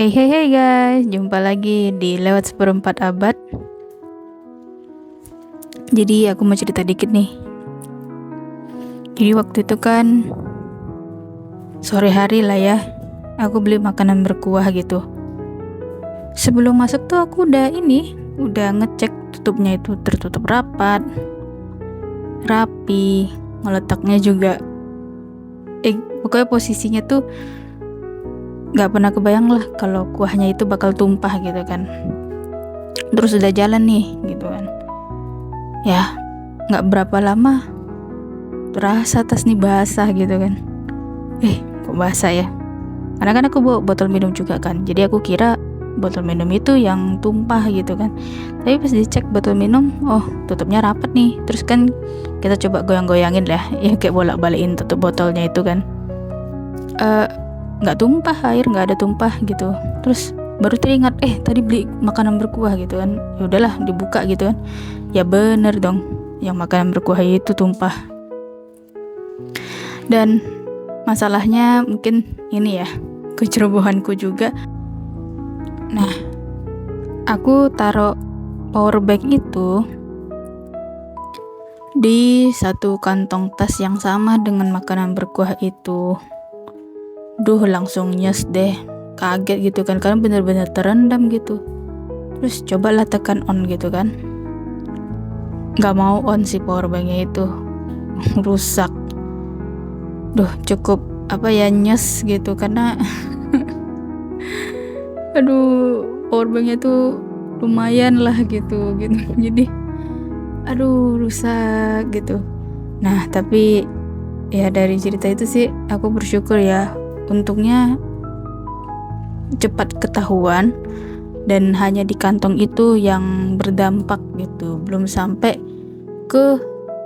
Hey guys, jumpa lagi di Lewat Seperempat Abad. Jadi aku mau cerita dikit nih. Jadi waktu itu kan sore hari lah ya, aku beli makanan berkuah gitu. Sebelum masuk tuh aku udah ngecek tutupnya itu tertutup rapat, rapi, ngeletaknya juga. Pokoknya posisinya tuh nggak pernah kebayang lah kalau kuahnya itu bakal tumpah gitu kan. Terus udah jalan nih gitu kan, ya nggak berapa lama terasa tas nih basah gitu kan. Kok basah ya, karena kan aku bawa botol minum juga kan, jadi aku kira botol minum itu yang tumpah gitu kan. Tapi pas dicek botol minum, oh tutupnya rapat nih. Terus kan kita coba goyang-goyangin lah ya, kayak bolak-balikin tutup botolnya itu kan, nggak tumpah, air nggak ada tumpah gitu. Terus baru teringat, tadi beli makanan berkuah gitu kan. Ya udahlah dibuka gitu kan, ya bener dong, yang makanan berkuah itu tumpah. Dan masalahnya mungkin ini ya, kecerobohanku juga. Nah, aku taruh power bank itu di satu kantong tas yang sama dengan makanan berkuah itu. Langsung nyes deh, kaget gitu kan, karena bener-bener terendam gitu. Terus cobalah tekan on gitu kan, nggak mau on si powerbanknya itu, rusak. Cukup nyes gitu, karena powerbanknya tuh lumayan lah gitu. Jadi rusak gitu. Nah tapi ya dari cerita itu sih aku bersyukur ya, untungnya cepat ketahuan dan hanya di kantong itu yang berdampak gitu, belum sampai ke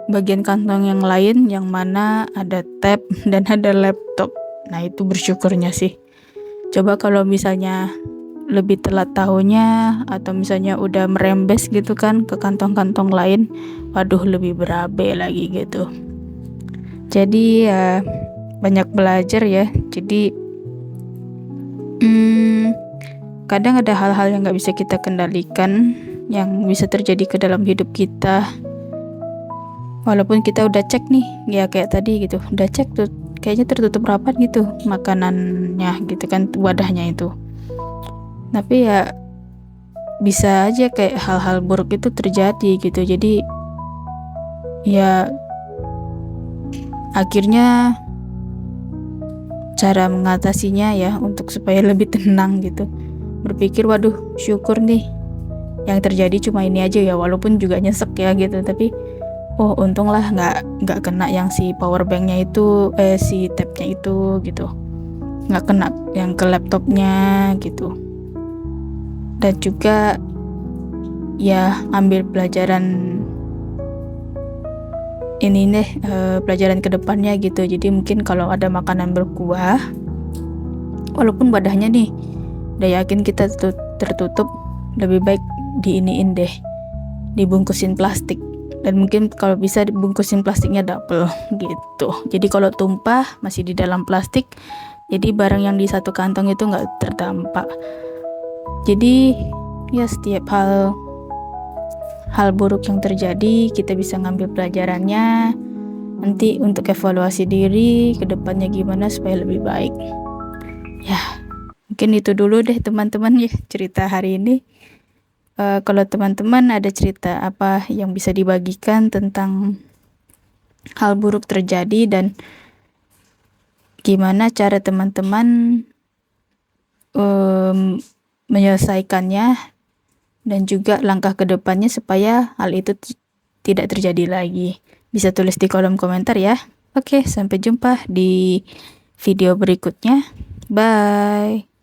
bagian kantong yang lain yang mana ada tab dan ada laptop. Nah itu bersyukurnya sih. Coba kalau misalnya lebih telat tahunya, atau misalnya udah merembes gitu kan ke kantong-kantong lain, waduh lebih berabe lagi gitu. Jadi ya banyak belajar ya. Jadi kadang ada hal-hal yang gak bisa kita kendalikan, yang bisa terjadi ke dalam hidup kita. Walaupun kita udah cek nih, ya kayak tadi gitu, udah cek tuh kayaknya tertutup rapat gitu makanannya gitu kan, wadahnya itu. Tapi ya bisa aja kayak hal-hal buruk itu terjadi gitu. Jadi ya akhirnya cara mengatasinya ya, untuk supaya lebih tenang gitu, berpikir waduh syukur nih yang terjadi cuma ini aja ya, walaupun juga nyesek ya gitu. Tapi untung lah nggak kena yang si power banknya itu, si tabnya itu gitu, nggak kena yang ke laptopnya gitu. Dan juga ya ambil pelajaran ini deh, pelajaran kedepannya gitu. Jadi mungkin kalau ada makanan berkuah, walaupun wadahnya nih udah yakin kita tertutup, lebih baik diiniin deh, dibungkusin plastik. Dan mungkin kalau bisa dibungkusin plastiknya double gitu. Jadi kalau tumpah masih di dalam plastik, jadi barang yang di satu kantong itu nggak terdampak. Jadi ya setiap hal buruk yang terjadi kita bisa ngambil pelajarannya nanti untuk evaluasi diri ke depannya gimana supaya lebih baik. Ya mungkin itu dulu deh teman-teman ya cerita hari ini. Kalau teman-teman ada cerita apa yang bisa dibagikan tentang hal buruk terjadi dan gimana cara teman-teman menyelesaikannya, dan juga langkah kedepannya supaya hal itu tidak terjadi lagi, bisa tulis di kolom komentar ya. Oke, sampai jumpa di video berikutnya. Bye.